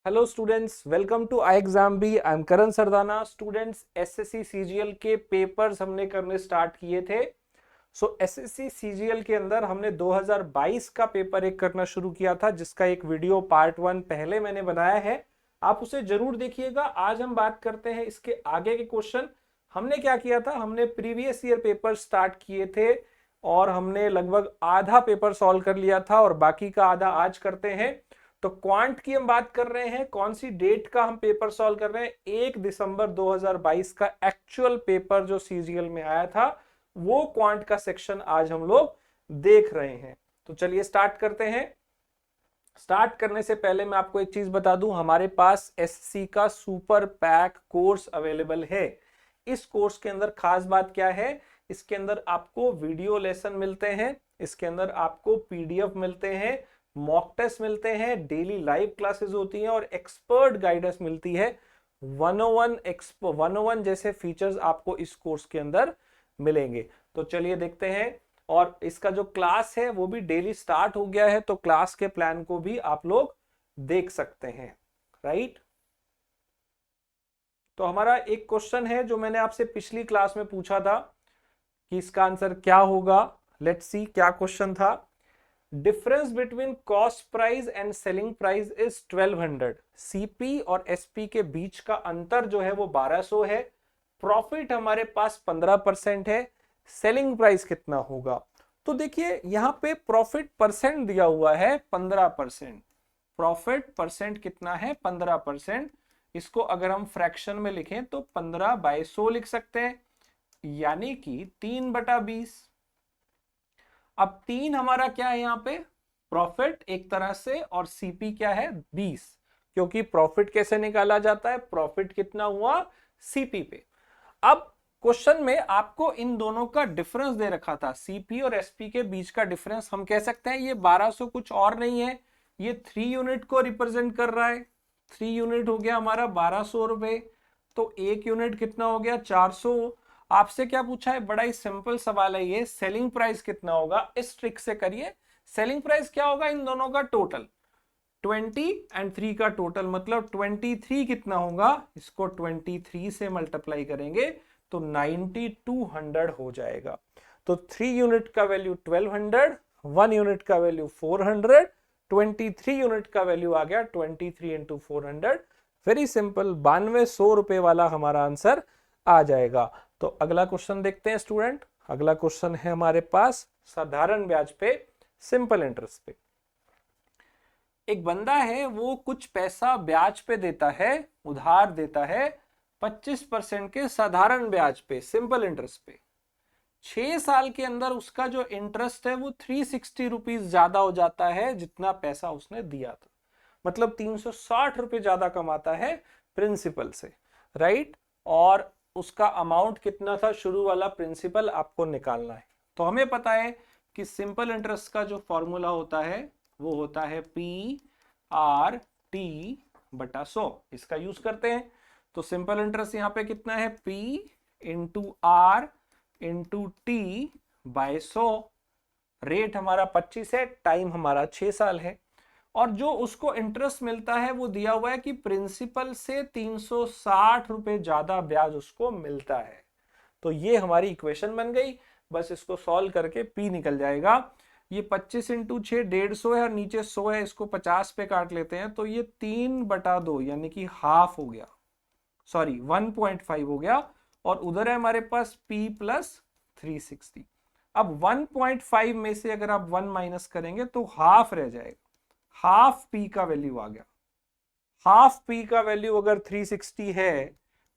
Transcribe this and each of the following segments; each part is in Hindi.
Hello students, welcome to I exam B. I am Karan Sardana. Students, SSC CGL के पेपर्स हमने करने स्टार्ट किए थे। एसएससी सीजीएल के अंदर हमने 2022 का पेपर एक करना शुरू किया था, जिसका एक वीडियो पार्ट 1 पहले मैंने बनाया है। आप उसे जरूर देखिएगा। आज हम बात करते हैं इसके आगे के क्वेश्चन। हमने क्या किया था, हमने प्रीवियस ईयर पेपर स्टार्ट किए थे और हमने लगभग आधा पेपर सॉल्व कर लिया था और बाकी का आधा आज करते हैं। तो क्वांट की हम बात कर रहे हैं। कौन सी डेट का हम पेपर सॉल्व कर रहे हैं? 1 दिसंबर 2022 का एक्चुअल पेपर जो सीजीएल में आया था, वो क्वांट का सेक्शन आज हम लोग देख रहे हैं। तो चलिए स्टार्ट करते हैं। स्टार्ट करने से पहले मैं आपको एक चीज बता दूं, हमारे पास एससी का सुपर पैक कोर्स अवेलेबल है। इस कोर्स के अंदर खास बात क्या है, इसके अंदर आपको वीडियो लेसन मिलते हैं, इसके अंदर आपको पीडीएफ मिलते हैं, मॉक टेस्ट मिलते हैं, डेली लाइव क्लासेस होती हैं और एक्सपर्ट गाइडेंस मिलती है। 101 जैसे फीचर्स आपको इस कोर्स के अंदर मिलेंगे। तो चलिए देखते हैं। और इसका जो क्लास है वो भी डेली स्टार्ट हो गया है, तो क्लास के प्लान को भी आप लोग देख सकते हैं, राइट। तो हमारा एक क्वेश्चन है जो मैंने आपसे पिछली क्लास में पूछा था कि इसका आंसर क्या होगा। लेट्स सी क्या क्वेश्चन था। Difference between cost price and selling price is 1200। CP और एसपी के बीच का अंतर जो है वो 1200 है। प्रॉफिट हमारे पास 15% है। सेलिंग प्राइस कितना होगा? तो देखिए यहां पे प्रॉफिट परसेंट दिया हुआ है 15%। प्रॉफिट परसेंट कितना है? 15%। इसको अगर हम फ्रैक्शन में लिखें तो 15/100 लिख सकते हैं, यानी कि 3/20। अब 3 हमारा क्या है यहाँ पे? प्रॉफिट एक तरह से, और सीपी क्या है? 20। क्योंकि प्रॉफिट कैसे निकाला जाता है? प्रॉफिट कितना हुआ? सीपी पे। अब क्वेश्चन में आपको इन दोनों का डिफरेंस दे रखा था, सीपी और एसपी के बीच का डिफरेंस। हम कह सकते हैं ये 1200 कुछ और नहीं है, ये 3 यूनिट को रिप्रेजेंट कर रहा है। 3 यूनिट हो गया हमारा 1200 रुपए, तो 1 यूनिट कितना हो गया? 400। आपसे क्या पूछा है? बड़ा ही सिंपल सवाल है ये। सेलिंग प्राइस कितना होगा? इस ट्रिक से करिए। सेलिंग प्राइस क्या होगा? इन दोनों का टोटल, 20 एंड 3 का टोटल, मतलब 23 कितना होगा? इसको 23 से मल्टीप्लाई करेंगे तो 9200 हो जाएगा। तो 3 यूनिट का वैल्यू 1200, 1 यूनिट का वैल्यू 400, 23 यूनिट का वैल्यू आ गया 23 इंटू 400। वेरी सिंपल, 9200 रुपए वाला हमारा आंसर आ जाएगा। तो अगला क्वेश्चन देखते हैं स्टूडेंट। अगला क्वेश्चन है हमारे पास साधारण ब्याज पे, सिंपल इंटरेस्ट पे। एक बंदा है, वो कुछ पैसा ब्याज पे देता है, उधार देता है 25% के साधारण ब्याज पे, सिंपल इंटरेस्ट पे। 6 साल के अंदर उसका जो इंटरेस्ट है वो 360 रुपीज ज्यादा हो जाता है जितना पैसा उसने दिया था। मतलब 360 रुपए ज्यादा कमाता है प्रिंसिपल से, राइट। और उसका अमाउंट कितना था? शुरू वाला प्रिंसिपल आपको निकालना है। तो हमें पता है कि सिंपल इंटरेस्ट का जो फॉर्मूला होता है वो होता है PRT/100। इसका यूज करते हैं। तो सिंपल इंटरेस्ट यहां पे कितना है? P/R/T/100। रेट हमारा 25 है, टाइम हमारा 6 साल है। और जो उसको इंटरेस्ट मिलता है वो दिया हुआ है कि प्रिंसिपल से 360 रुपए ज्यादा ब्याज उसको मिलता है। तो ये हमारी इक्वेशन बन गई। बस इसको सॉल्व करके P निकल जाएगा। ये 25 इंटू 6 150 है और नीचे 100 है, इसको 50 पे काट लेते हैं तो ये 3/2 यानी कि हाफ हो गया, सॉरी 1.5 हो गया। और उधर है हमारे पास P प्लस 360। अब 1.5 में से अगर आप 1 माइनस करेंगे तो हाफ रह जाएगा। हाफ P का वैल्यू आ गया। हाफ P का वैल्यू अगर 360 है,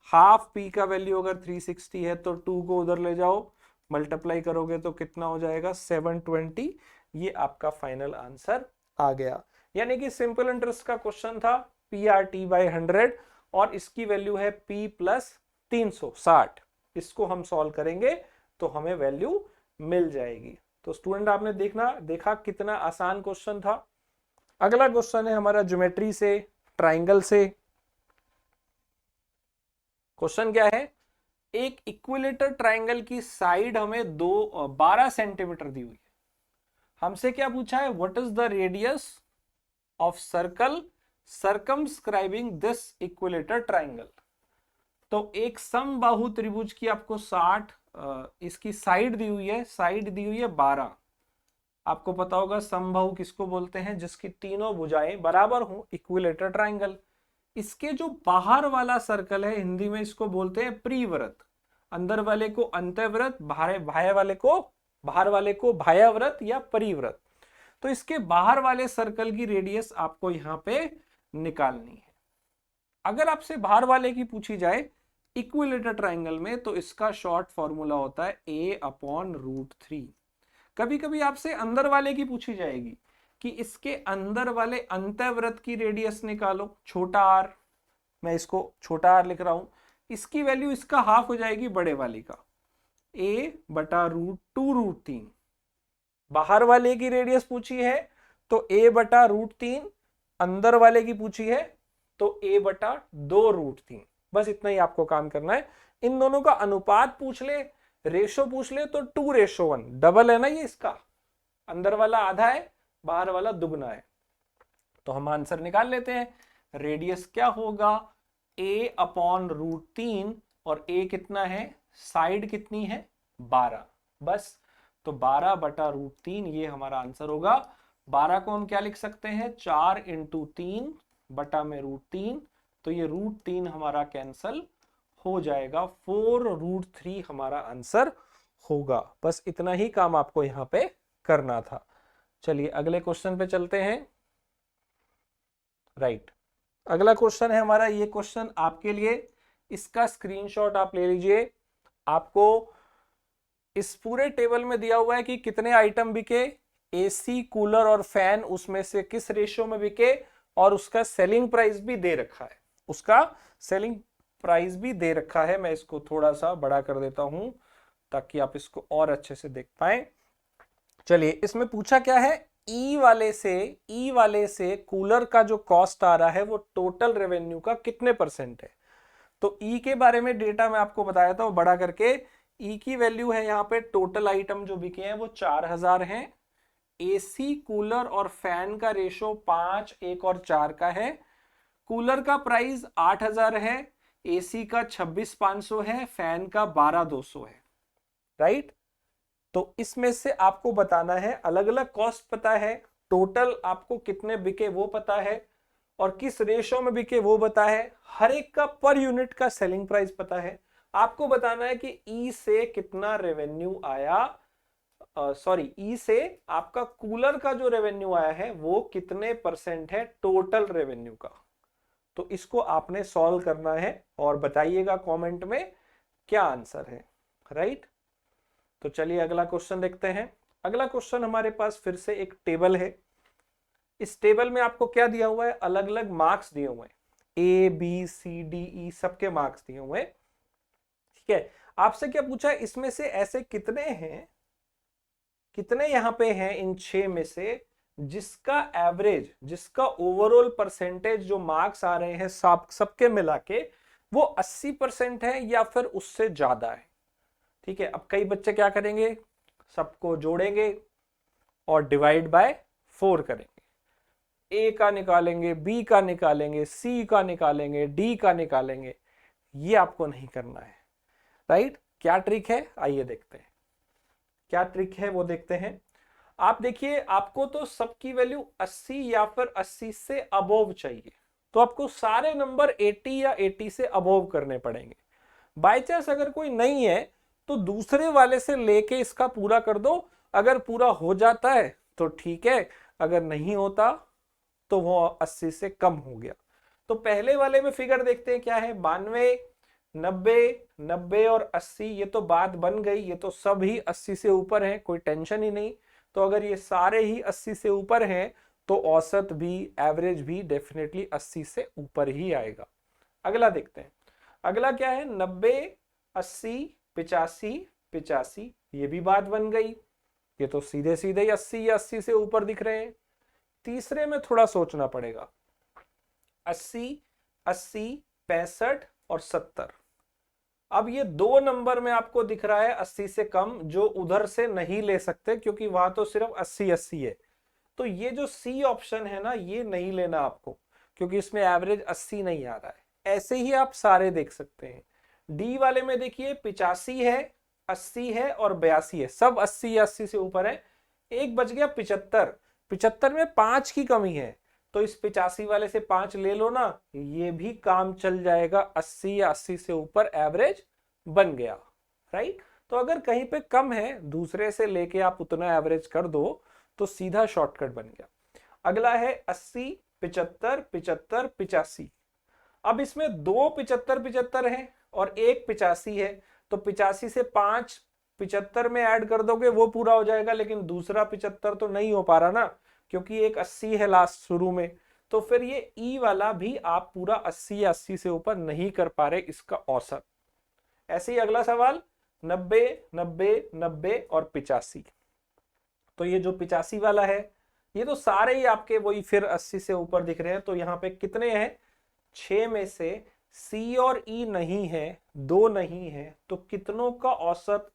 हाफ P का वैल्यू अगर 360 है तो 2 को उधर ले जाओ, मल्टीप्लाई करोगे तो कितना हो जाएगा? 720। ये आपका फाइनल आंसर आ गया। यानी कि सिंपल इंटरेस्ट का क्वेश्चन था PRT/100 और इसकी वैल्यू है P प्लस 360। इसको हम सॉल्व करेंगे तो हमें वैल्यू मिल जाएगी। तो स्टूडेंट आपने देखा कितना आसान क्वेश्चन था। अगला क्वेश्चन है हमारा ज्योमेट्री से, ट्राइंगल से। क्वेश्चन क्या है? एक इक्विलेटर ट्राइंगल की साइड हमें 12 सेंटीमीटर दी हुई है। हमसे क्या पूछा है? What is the radius of circle circumscribing this equilateral triangle. तो एक समबाहु त्रिभुज की आपको 60 इसकी साइड दी हुई है, साइड दी हुई है 12। आपको पता होगा समबाहु किसको बोलते हैं, जिसकी तीनों भुजाएं बराबर हो, इक्विलेटर ट्राइंगल। इसके जो बाहर वाला सर्कल है, हिंदी में इसको बोलते हैं परिव्रत। अंदर वाले को अंतःव्रत, बाहर वाले को बाह्यव्रत या परिव्रत। तो इसके बाहर वाले सर्कल की रेडियस आपको यहां पे निकालनी है। अगर आपसे बाहर वाले की पूछी जाए इक्विलेटर ट्राइंगल में, तो इसका शॉर्ट फॉर्मूला होता है a/√3। कभी कभी आपसे अंदर वाले की पूछी जाएगी कि इसके अंदर वाले अंतःव्रत की रेडियस निकालो, छोटा r, मैं इसको छोटा r लिख रहा हूं, इसकी वैल्यू इसका हाफ हो जाएगी बड़े वाली का, a/√2√3। बाहर वाले की रेडियस पूछी है तो a/√3, अंदर वाले की पूछी है तो a/2√3। बस इतना ही आपको काम करना है। इन दोनों का अनुपात पूछ ले, रेशो पूछ ले तो 2:1, डबल है ना ये, इसका अंदर वाला आधा है, बाहर वाला दुगना है। तो हम आंसर निकाल लेते हैं। रेडियस क्या होगा, a/√3, और a कितना है, साइड कितनी है 12, बस। तो 12/√3 ये हमारा आंसर होगा। 12 को हम क्या लिख सकते हैं, 4 × 3 बटा में √3, तो ये √3 हमारा कैंसल हो जाएगा, 4√3 हमारा आंसर होगा। बस इतना ही काम आपको यहां पे करना था। चलिए अगले क्वेश्चन पे चलते हैं। राइट, अगला क्वेश्चन है हमारा, ये क्वेश्चन आपके लिए, इसका स्क्रीनशॉट आप ले लीजिए। आपको इस पूरे टेबल में दिया हुआ है कि कितने आइटम बिके, एसी, कूलर और फैन उसमें से किस रेशियो में बिके, और उसका सेलिंग प्राइस भी दे रखा है, उसका सेलिंग प्राइस भी दे रखा है। मैं इसको थोड़ा सा बड़ा कर देता हूं ताकि आप इसको और अच्छे से देख पाए। चलिए, इसमें पूछा क्या है, ई वाले से कूलर का जो कॉस्ट आ रहा है वो टोटल रेवेन्यू का कितने % है। तो ई के बारे में डेटा मैं आपको बताया था वो बड़ा करके। ई की वैल्यू है यहाँ पे, टोटल आइटम जो बिके हैं वो 4000 हैं। एसी, कूलर और फैन का रेशो 5, 1 और 4 का है। कूलर का प्राइस 8000 है, एसी का 26500 है, फैन का 12200 है। राइट, तो इसमें से आपको बताना है, अलग अलग कॉस्ट पता है, टोटल आपको कितने बिके वो पता है, और किस रेशो में बिके वो पता है, हर एक का पर यूनिट का सेलिंग प्राइस पता है। आपको बताना है कि ई से कितना रेवेन्यू आया, ई से आपका कूलर का जो रेवेन्यू आया है वो कितने % है टोटल रेवेन्यू का। तो इसको आपने सॉल्व करना है और बताइएगा कमेंट में क्या आंसर है। राइट, तो चलिए अगला क्वेश्चन देखते हैं। अगला क्वेश्चन हमारे पास फिर से एक टेबल है। इस टेबल में आपको क्या दिया हुआ है, अलग अलग मार्क्स दिए हुए हैं, A B C D E सबके मार्क्स दिए हुए हैं। ठीक है, आपसे क्या पूछा है, इसमें से ऐसे कितने हैं, कितने यहां पे हैं इन 6 में से जिसका एवरेज, जिसका ओवरऑल परसेंटेज जो मार्क्स आ रहे हैं सबके मिला के वो 80% है या फिर उससे ज्यादा है। ठीक है, अब कई बच्चे क्या करेंगे, सबको जोड़ेंगे और डिवाइड बाय 4 करेंगे, ए का निकालेंगे, बी का निकालेंगे, सी का निकालेंगे, डी का निकालेंगे। ये आपको नहीं करना है। राइट, क्या ट्रिक है, आइए देखते हैं क्या ट्रिक है वो देखते हैं। आप देखिए, आपको तो सबकी वैल्यू 80 या फिर 80 से अबोव चाहिए, तो आपको सारे नंबर 80 या 80 से अबोव करने पड़ेंगे। बाय चांस अगर कोई नहीं है तो दूसरे वाले से लेके इसका पूरा कर दो, अगर पूरा हो जाता है तो ठीक है, अगर नहीं होता तो वो 80 से कम हो गया। तो पहले वाले में फिगर देखते हैं क्या है, 92, 90, 90 और 80, ये तो बात बन गई, ये तो सब ही 80 से ऊपर है, कोई टेंशन ही नहीं। तो अगर ये सारे ही 80 से ऊपर हैं तो औसत भी, एवरेज भी डेफिनेटली 80 से ऊपर ही आएगा। अगला देखते हैं, अगला क्या है, 90, 80, 85, 85, ये भी बात बन गई, ये तो सीधे सीधे 80 या 80 से ऊपर दिख रहे हैं। तीसरे में थोड़ा सोचना पड़ेगा, 80, 80, 65 और 70। अब ये दो नंबर में आपको दिख रहा है 80 से कम, जो उधर से नहीं ले सकते क्योंकि वहां तो सिर्फ 80 80 है। तो ये जो सी ऑप्शन है ना, ये नहीं लेना आपको। क्योंकि इसमें एवरेज 80 नहीं आ रहा है। ऐसे ही आप सारे देख सकते हैं। डी वाले में देखिए 85 है, 80 है और 82 है, सब 80 या 80 से ऊपर है। एक बच गया 75, 75 में 5 की कमी है, तो इस 85 वाले से 5 ले लो ना, ये भी काम चल जाएगा। 80 या 80 से ऊपर एवरेज बन गया, राइट। तो अगर कहीं पे कम है, दूसरे से लेके आप उतना एवरेज कर दो तो सीधा शॉर्टकट बन गया। अगला है 80, 75, 75, 85। अब इसमें दो 75 75 है और एक 85 है, तो 85 से 5 75 में ऐड कर दोगे वो पूरा हो जाएगा, लेकिन दूसरा 75 तो नहीं हो पा रहा ना, क्योंकि एक 80 है लास्ट शुरू में। तो फिर ये ई वाला भी आप पूरा 80 या 80 से ऊपर नहीं कर पा रहे इसका औसत। ऐसे ही अगला सवाल 90, 90, 90 और 85। तो ये जो 85 वाला है, ये तो सारे ही आपके वही फिर 80 से ऊपर दिख रहे हैं। तो यहाँ पे कितने हैं, 6 में से सी और ई नहीं है, 2 नहीं है, तो कितनों का औसत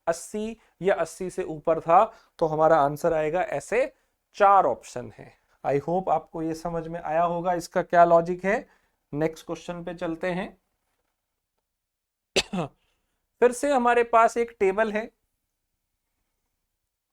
80 या 80 से ऊपर था? तो हमारा आंसर आएगा ऐसे 4 ऑप्शन है। आई होप आपको ये समझ में आया होगा इसका क्या लॉजिक है। नेक्स्ट क्वेश्चन पे चलते हैं। फिर से हमारे पास एक टेबल है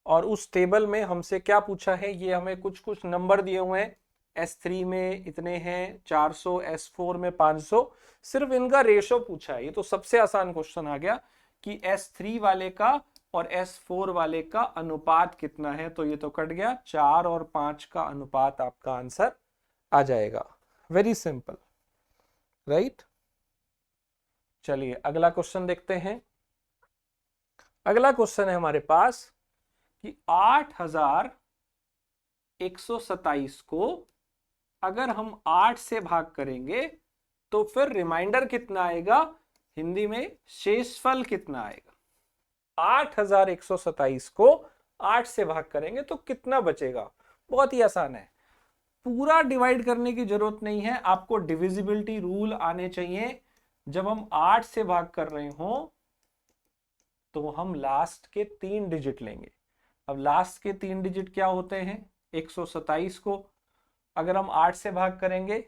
और उस टेबल में हमसे क्या पूछा है, ये हमें कुछ कुछ नंबर दिए हुए हैं। S3 में इतने हैं 400, S4 में 500, सिर्फ इनका रेशो पूछा है। ये तो सबसे आसान क्वेश्चन आ गया कि S3 वाले का और S4 वाले का अनुपात कितना है। तो ये तो कट गया, 4 और 5 का अनुपात आपका आंसर आ जाएगा। Very simple, right. चलिए अगला क्वेश्चन देखते हैं। अगला क्वेश्चन है हमारे पास कि 8127 को अगर हम 8 से भाग करेंगे तो फिर रिमाइंडर कितना आएगा, हिंदी में शेषफल कितना आएगा। 8127 को 8 से भाग करेंगे तो कितना बचेगा। बहुत ही आसान है, पूरा डिवाइड करने की जरूरत नहीं है, आपको डिविजिबिलिटी रूल आने चाहिए। जब हम 8 से भाग कर रहे हो तो हम लास्ट के 3 डिजिट लेंगे। अब लास्ट के 3 डिजिट क्या होते हैं, 127 को अगर हम 8 से भाग करेंगे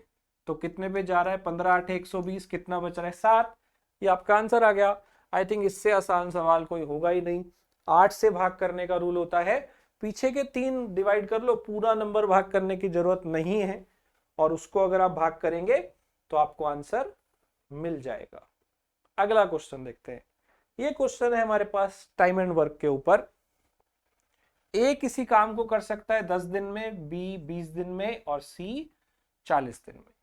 तो कितने पे जा रहा है, 15 8 120, कितना बच रहा है 7। ये आपका आंसर आ गया। आई थिंक इससे आसान सवाल कोई होगा ही नहीं। 8 से भाग करने का रूल होता है, पीछे के 3 डिवाइड कर लो, पूरा नंबर भाग करने की जरूरत नहीं है, और उसको अगर आप भाग करेंगे तो आपको आंसर मिल जाएगा। अगला क्वेश्चन देखते हैं। ये क्वेश्चन है हमारे पास टाइम एंड वर्क के ऊपर। ए किसी काम को कर सकता है 10 दिन में, बी 20 दिन में और सी 40 दिन में।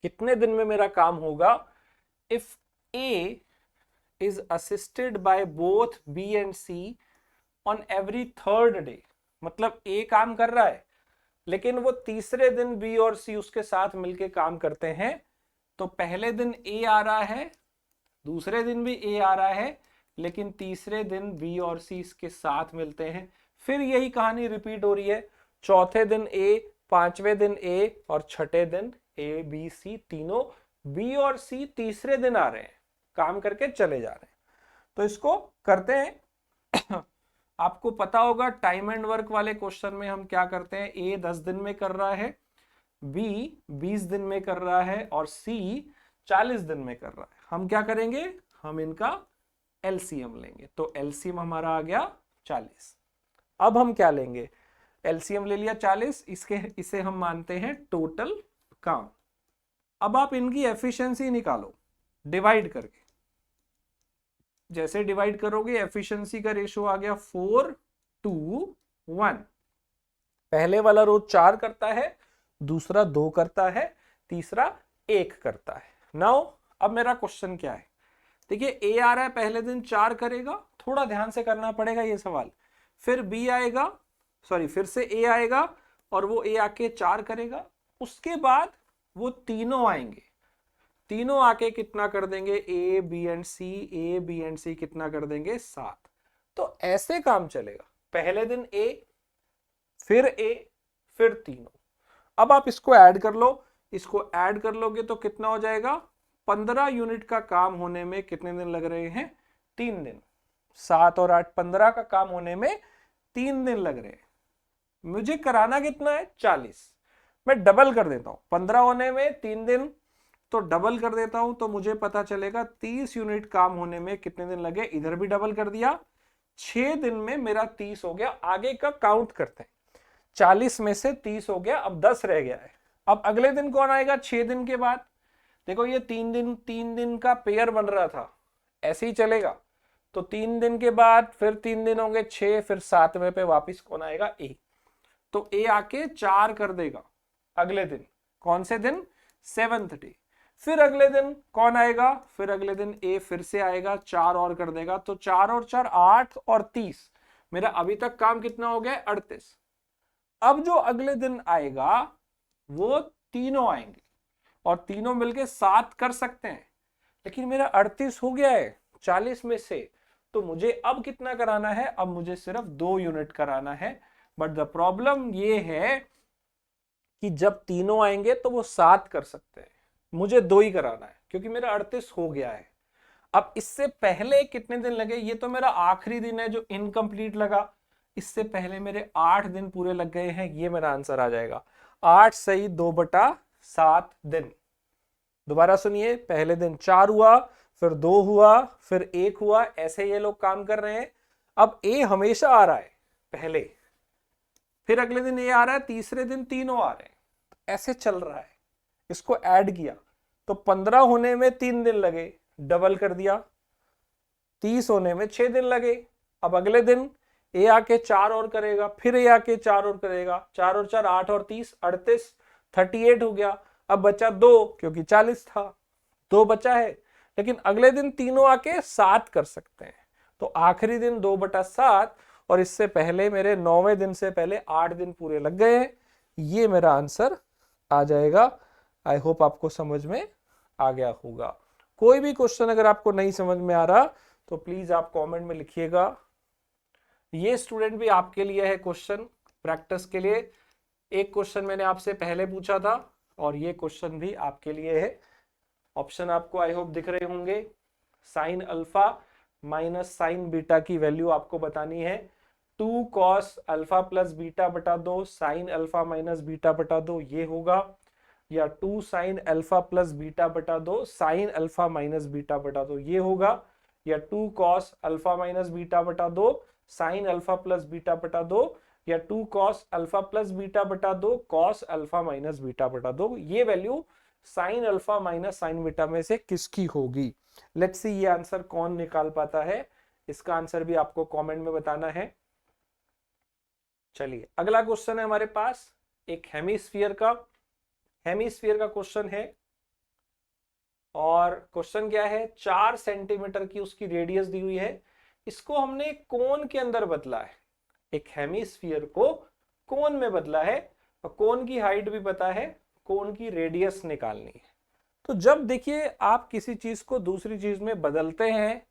कितने दिन में मेरा काम होगा? If A is assisted by both B and C on every third day, मतलब ए काम कर रहा है लेकिन वो तीसरे दिन बी और सी उसके साथ मिलके काम करते हैं। तो पहले दिन ए आ रहा है, दूसरे दिन भी ए आ रहा है, लेकिन तीसरे दिन बी और सी इसके साथ मिलते हैं। फिर यही कहानी रिपीट हो रही है, चौथे दिन ए, पांचवें दिन ए और छठे दिन ए बी सी, तीनों बी और सी तीसरे दिन आ रहे हैं, काम करके चले जा रहे हैं। तो इसको करते हैं। आपको पता होगा टाइम एंड वर्क वाले क्वेश्चन में हम क्या करते हैं, ए 10 दिन में कर रहा है, बी 20 दिन में कर रहा है और सी 40 दिन में कर रहा है। हम क्या करेंगे, हम इनका एलसीएम लेंगे। तो एलसीएम हमारा आ गया 40। अब हम क्या लेंगे, एलसीएम ले लिया 40, इसे हम मानते हैं टोटल काम। अब आप इनकी एफिशिएंसी निकालो डिवाइड करके। जैसे डिवाइड करोगे एफिशिएंसी का रेशो आ गया 4:1। पहले वाला रोज 4 करता है, दूसरा 2 करता है, तीसरा 1 करता है। नाउ अब मेरा क्वेश्चन क्या है, देखिए ए आ रहा है, पहले दिन 4 करेगा, थोड़ा ध्यान से करना पड़ेगा ये सवाल। फिर बी आएगा, सॉरी फिर से ए आएगा और वो ए आके 4 करेगा, उसके बाद वो तीनों आएंगे, तीनों आके कितना कर देंगे, A B and C, A B and C कितना कर देंगे 7। तो ऐसे काम चलेगा, पहले दिन ए, फिर ए, फिर तीनों। अब आप इसको ऐड कर लो, इसको ऐड कर लोगे तो कितना हो जाएगा, 15 यूनिट का काम होने में कितने दिन लग रहे हैं, 3 दिन। 7 और 8 15 का काम होने में 3 दिन लग रहे हैं। मुझे कराना कितना है, 40। मैं डबल कर देता हूं, 15 होने में 3 दिन, तो डबल कर देता हूं तो मुझे पता चलेगा 30 यूनिट काम होने में कितने दिन लगे, इधर भी डबल कर दिया, 6 दिन में मेरा 30 हो गया। आगे का काउंट करते हैं, 40 में से 30 हो गया, अब 10 रह गया है। अब अगले दिन कौन आएगा 6 दिन के बाद, देखो ये 3 दिन का पेयर बन रहा था, ऐसे ही चलेगा, तो 3 दिन के बाद फिर 3 दिन होंगे 6, फिर 7वें पे वापिस कौन आएगा ए, तो ए आके 4 कर देगा अगले दिन, कौन से दिन 7th डे। फिर अगले दिन कौन आएगा, फिर अगले दिन ए फिर से आएगा 4 और कर देगा, तो 4 और 4 8 और 30, मेरा अभी तक काम कितना हो गया 38। अब जो अगले दिन आएगा वो तीनों आएंगे और तीनों मिलके 7 कर सकते हैं, लेकिन मेरा 38 हो गया है 40 में से, तो मुझे अब कितना कराना है, अब मुझे सिर्फ 2 यूनिट कराना है। बट द प्रॉब्लम ये है कि जब तीनों आएंगे तो वो 7 कर सकते हैं, मुझे 2 ही कराना है क्योंकि मेरा 38 हो गया है। अब इससे पहले कितने दिन लगे, ये तो मेरा आखिरी दिन है जो इनकम्प्लीट लगा, इससे पहले मेरे 8 दिन पूरे लग गए हैं, ये मेरा आंसर आ जाएगा 8 सही 2/7 दिन। दोबारा सुनिए, पहले दिन 4 हुआ, फिर 2 हुआ, फिर 1 हुआ, ऐसे ये लोग काम कर रहे हैं। अब ए हमेशा आ रहा है पहले, फिर अगले दिन ए आ रहा है, तीसरे दिन तीनों आ रहे हैं, ऐसे चल रहा है। इसको ऐड किया तो 15 होने में 3 दिन लगे, डबल कर दिया, 30 होने में 6 दिन लगे। अब अगले दिन ए आके 4 और करेगा, फिर ए आके 4 और करेगा, 4 और 4 8 और 30 38, 38 हो गया। अब बचा 2 क्योंकि 40 था, 2 बचा है, लेकिन अगले दिन तीनों आके 7 कर सकते हैं, तो आखिरी दिन 2/7, और इससे पहले मेरे 9वें दिन से पहले 8 दिन पूरे लग गए हैं, ये मेरा आंसर आ जाएगा। आई होप आपको समझ में आ गया होगा। कोई भी क्वेश्चन अगर आपको नहीं समझ में आ रहा तो प्लीज आप कमेंट में लिखिएगा। ये स्टूडेंट भी आपके लिए है क्वेश्चन प्रैक्टिस के लिए, एक क्वेश्चन मैंने आपसे पहले पूछा था और ये क्वेश्चन भी आपके लिए है। ऑप्शन आपको आई होप दिख रहे होंगे, sine alpha minus sign beta की वैल्यू आपको बतानी है, 2 कॉस अल्फा प्लस बीटा बटा 2 साइन अल्फा माइनस बीटा बटा 2 ये होगा, या 2 साइन अल्फा प्लस बीटा बटा 2 साइन अल्फा माइनस बीटा बटा 2 ये होगा, या 2 कॉस अल्फा माइनस बीटा बटा 2 साइन अल्फा प्लस बीटा बटा 2, या 2 कॉस अल्फा प्लस बीटा बटा 2 कॉस अल्फा माइनस बीटा बटा 2, ये value sine alpha minus sign beta में से किसकी होगी। लेट्स सी ये आंसर कौन निकाल पाता है, इसका आंसर भी आपको कमेंट में बताना है। चलिए अगला क्वेश्चन है हमारे पास एक हेमिस्फीयर का क्वेश्चन है, और क्वेश्चन क्या है, 4 सेंटीमीटर की उसकी रेडियस दी हुई है, इसको हमने कोन के अंदर बदला है, एक हेमिस्फीयर को कोन में बदला है, और कोन की हाइट भी पता है, कोन की रेडियस निकालनी है। तो जब देखिए आप किसी चीज को दूसरी चीज में बदलते हैं,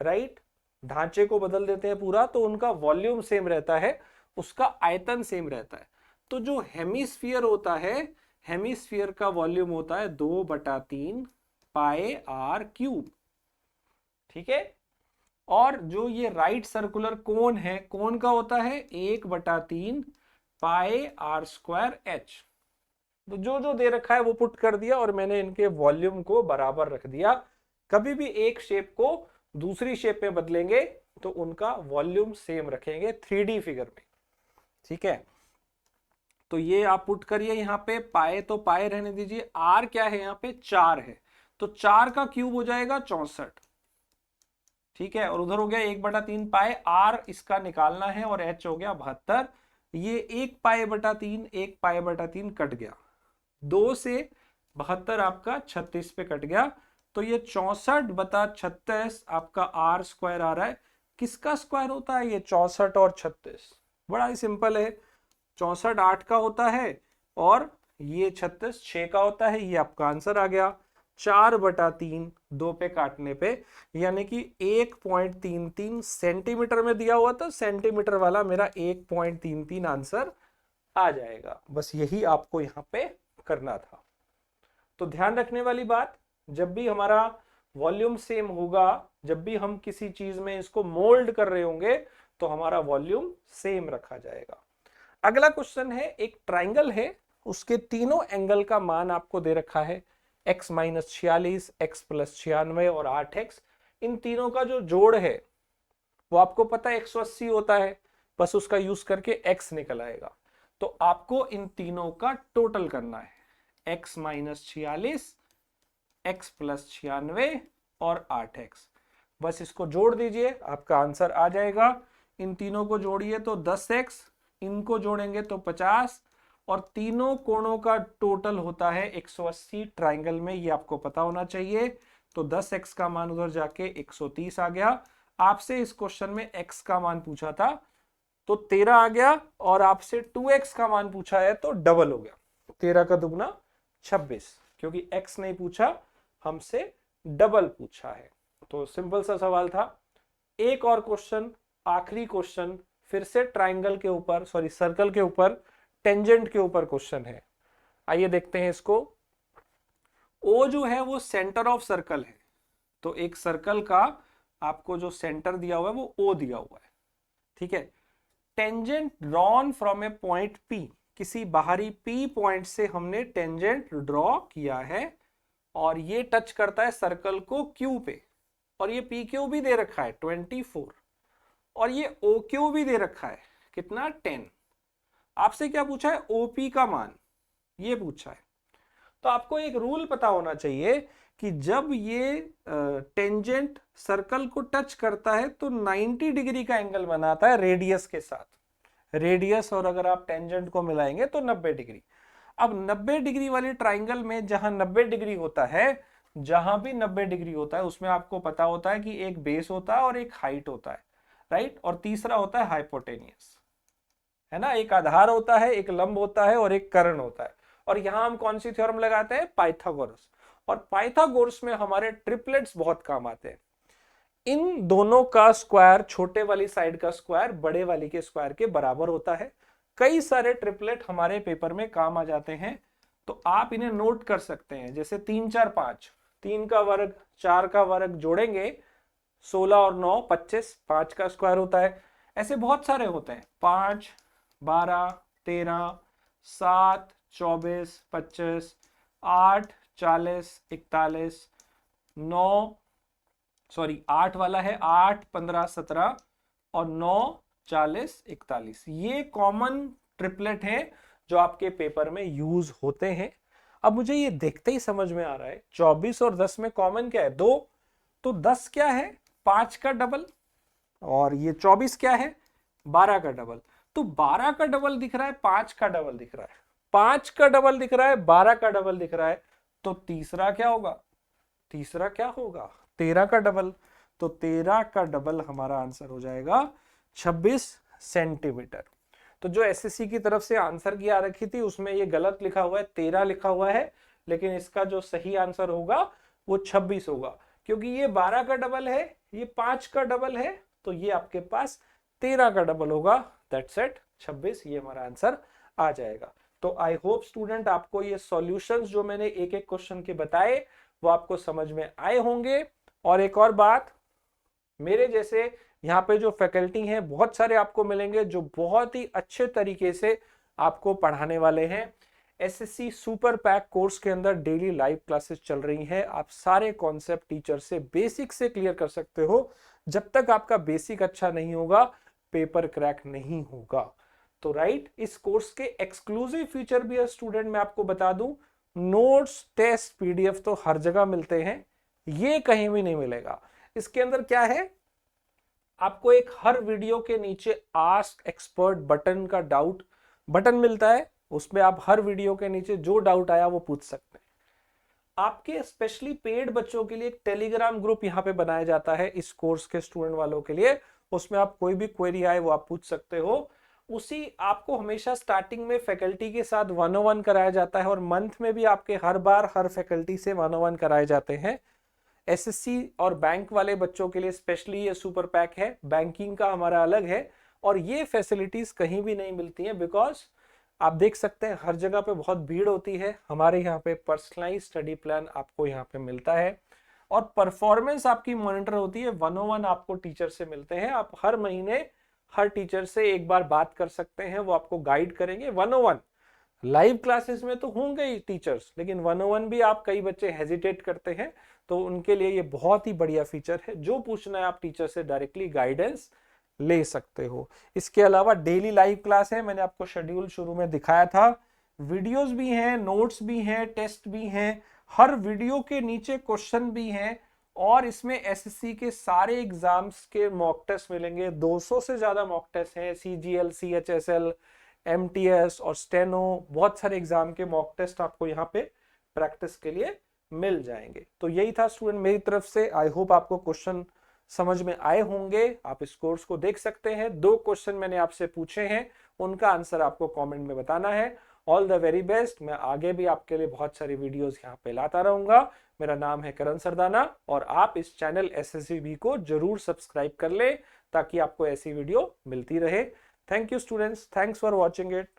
राइट, ढांचे को बदल देते हैं पूरा, तो उनका वॉल्यूम सेम रहता है, उसका आयतन सेम रहता है। तो जो हेमिस्फीयर होता है, हेमिस्फीयर का वॉल्यूम होता है 2/3 पाई आर क्यूब, ठीक है। और जो ये राइट सर्कुलर कोन है, कोन का होता है 1/3 पाई आर स्क्वायर एच। तो जो जो दे रखा है वो पुट कर दिया और मैंने इनके वॉल्यूम को बराबर रख दिया। कभी भी एक शेप को दूसरी शेप में बदलेंगे तो उनका वॉल्यूम सेम रखेंगे 3D फिगर में, ठीक है। तो ये आप पुट करिए यहाँ पे, पाए तो पाए रहने दीजिए, आर क्या है यहाँ पे 4 है, तो 4 का क्यूब हो जाएगा 64, ठीक है। और उधर हो गया 1/3 पाए, आर इसका निकालना है, और एच हो गया 72। ये 1 पाए/3 1 पाए/3 कट गया, 2 से 72 आपका 36 पे कट गया, तो ये 64/36 आपका आर स्क्वायर आ रहा है। किसका स्क्वायर होता है ये 64 और 36, बड़ा ही सिंपल है, 64 8 का होता है और ये 36 6 का होता है, ये आपका आंसर आ गया 4/3 2 पे काटने पे, यानी कि 1.33 सेंटीमीटर में दिया हुआ था, सेंटीमीटर वाला मेरा 1.33 आंसर आ जाएगा। बस यही आपको यहाँ पे करना था। तो ध्यान रखने वाली बात, जब भी हमारा वॉल्यूम सेम होगा, जब भी हम किसी चीज में इसको मोल्ड कर रहे होंगे तो हमारा वॉल्यूम सेम रखा जाएगा। अगला क्वेश्चन है, एक ट्राइंगल है उसके तीनों एंगल का मान आपको दे रखा है, x माइनस 46, x प्लस 96 और 8x। इन तीनों का जो जोड़ है वो आपको पता है 180 होता है, बस उसका यूज करके x निकल आएगा। तो आपको इन तीनों का टोटल करना है, x माइनस 46, x प्लस 96 और 8x। बस इसको जोड़ दीजिए, आपका आंसर आ जाएगा। इन तीनों को जोड़िए तो 10x, इनको जोड़ेंगे तो 50, और तीनों कोणों का टोटल होता है 180 ट्राइंगल में, ये आपको पता होना चाहिए। तो 10x का मान उधर जाके 130 आ गया। आपसे इस क्वेश्चन में x का मान पूछा था तो 13 आ गया, और आपसे 2x का मान पूछा है तो डबल हो गया, 13 का दुगना 26, क्योंकि x नहीं पूछा, हमसे डबल पूछा है। तो सिंपल सा सवाल था। एक और क्वेश्चन, आखिरी क्वेश्चन, फिर से ट्राइंगल के ऊपर, सॉरी सर्कल के ऊपर, टेंजेंट के ऊपर क्वेश्चन है। आइए देखते हैं इसको। O जो है वो सेंटर ऑफ सर्कल है, तो एक सर्कल का आपको जो सेंटर दिया हुआ है वो O दिया हुआ है, ठीक है। Tangent drawn from A point P, किसी बाहरी P पॉइंट से हमने टेंजेंट ड्रॉ किया है, और ये टच करता है सर्कल को Q पे, और ये PQ भी दे रखा है 24, और ये OQ भी दे रखा है कितना 10। आपसे क्या पूछा है, OP का मान ये पूछा है। तो आपको एक रूल पता होना चाहिए कि जब ये टेंजेंट सर्कल को टच करता है तो 90 डिग्री का एंगल बनाता है रेडियस के साथ, रेडियस और अगर आप टेंजेंट को मिलाएंगे तो 90 डिग्री। अब 90 डिग्री वाली ट्राइंगल में जहां 90 डिग्री होता है, जहां भी 90 डिग्री होता है उसमें आपको पता होता है कि एक बेस होता है और एक हाइट होता है, राइट, और तीसरा होता है हाइपोटेनियस, है ना। एक आधार होता है, एक लंब होता है और एक कर्ण होता है। और यहां हम कौन सी थ्योरम लगाते हैं, पाइथागोरस। और पाइथागोरस में हमारे ट्रिपलेट्स बहुत काम आते हैं। इन दोनों का स्क्वायर, छोटे वाली साइड का स्क्वायर बड़े वाली के स्क्वायर के बराबर होता है। कई सारे ट्रिपलेट हमारे पेपर में काम आ जाते हैं, तो आप इन्हें नोट कर सकते हैं। जैसे 3 4 5, 3 का वर्ग 4 का वर्ग जोड़ेंगे 16 और 9 25, 5 का स्क्वायर होता है। ऐसे बहुत सारे होते हैं, 5 12 13 7 24 25 8 40 41 9, सॉरी 8 वाला है 8 15 17 और 9 40 41। ये कॉमन ट्रिपलेट है जो आपके पेपर में यूज होते हैं। अब मुझे ये देखते ही समझ में आ रहा है 24 और 10 में कॉमन क्या है, 2, तो 10 क्या है 5 का डबल, और ये 24 क्या है 12 का डबल। तो 12 का डबल दिख रहा है, 5 का डबल दिख रहा है, 5 का डबल दिख रहा है, 12 का डबल दिख रहा है, तो तीसरा क्या होगा, तीसरा क्या होगा 13 का डबल। तो 13 का डबल हमारा आंसर हो जाएगा 26 सेंटीमीटर। तो जो एसएससी की तरफ से आंसर की आ रखी थी उसमें ये गलत लिखा हुआ है, 13 लिखा हुआ है, लेकिन इसका जो सही आंसर होगा वो 26 होगा, क्योंकि ये 12 का डबल है, ये 5 का डबल है, तो ये आपके पास 13 का डबल होगा। दैट्स इट, 26 ये हमारा आंसर आ जाएगा। तो आई होप स्टूडेंट आपको ये सॉल्यूशंस जो मैंने एक एक क्वेश्चन के बताए वो आपको समझ में आए होंगे। और एक और बात, मेरे जैसे यहाँ पे जो फैकल्टी हैं बहुत सारे आपको मिलेंगे जो बहुत ही अच्छे तरीके से आपको पढ़ाने वाले हैं। एसएससी सुपर पैक कोर्स के अंदर डेली लाइव क्लासेस चल रही हैं। आप सारे कॉन्सेप्ट टीचर से बेसिक से क्लियर कर सकते हो। जब तक आपका बेसिक अच्छा नहीं होगा पेपर क्रैक नहीं होगा। तो राइट, इस कोर्स के एक्सक्लूसिव फीचर भी है स्टूडेंट, मैं आपको बता दूं, नोट्स टेस्ट पीडीएफ तो हर जगह मिलते हैं, ये कहीं भी नहीं मिलेगा। इसके अंदर क्या है, आपको एक हर वीडियो के नीचे आस्क एक्सपर्ट बटन का डाउट बटन मिलता है, उसमें आप हर वीडियो के नीचे जो डाउट आया वो पूछ सकते हैं। आपके स्पेशली पेड बच्चों के लिए एक टेलीग्राम ग्रुप यहाँ पे बनाया जाता है इस कोर्स के स्टूडेंट वालों के लिए, उसमें आप कोई भी क्वेरी आए वो आप पूछ सकते हो। उसी आपको हमेशा स्टार्टिंग में फैकल्टी के साथ 101 कराया जाता है, और मंथ में भी आपके हर बार हर फैकल्टी से 101 कराए जाते हैं। एसएससी और बैंक वाले बच्चों के लिए स्पेशली ये सुपर पैक है, बैंकिंग का हमारा अलग है, और ये फैसिलिटीज कहीं भी नहीं मिलती हैं, बिकॉज आप देख सकते हैं हर जगह पे बहुत भीड़ होती है। हमारे यहाँ पे पर्सनलाइज स्टडी प्लान आपको यहाँ पे मिलता है, और परफॉर्मेंस आपकी मॉनिटर होती है। 101 आपको टीचर से मिलते हैं, आप हर महीने हर टीचर से एक बार बात कर सकते हैं, वो आपको गाइड करेंगे। 101 लाइव क्लासेस में तो होंगे ही टीचर्स, लेकिन 101 भी आप कई बच्चे हेजिटेट करते हैं, तो उनके लिए ये बहुत ही बढ़िया फीचर है। जो पूछना है आप टीचर से डायरेक्टली गाइडेंस ले सकते हो। इसके अलावा डेली लाइव क्लास है, मैंने आपको शेड्यूल शुरू में दिखाया था, वीडियोस भी हैं, नोट्स भी हैं, टेस्ट भी हैं, हर वीडियो के नीचे क्वेश्चन भी हैं, और इसमें एसएससी के सारे एग्जाम्स के मॉक टेस्ट मिलेंगे। 200 से ज्यादा मॉक टेस्ट हैं, सीजीएल, सीएचएसएल, एमटीएस और स्टेनो, बहुत सारे एग्जाम के मॉक टेस्ट आपको यहाँ पे प्रैक्टिस के लिए मिल जाएंगे। तो यही था स्टूडेंट मेरी तरफ से। आई होप आपको क्वेश्चन समझ में आए होंगे। आप इस कोर्स को देख सकते हैं। 2 क्वेश्चन मैंने आपसे पूछे हैं, उनका आंसर आपको कमेंट में बताना है। All the very best. मैं आगे भी आपके लिए बहुत सारी वीडियोस यहाँ पे लाता रहूंगा। मेरा नाम है करण सरदाना, और आप इस चैनल SSVB को जरूर सब्सक्राइब कर ले, ताकि आपको ऐसी वीडियो मिलती रहे। Thank you students, thanks for watching it.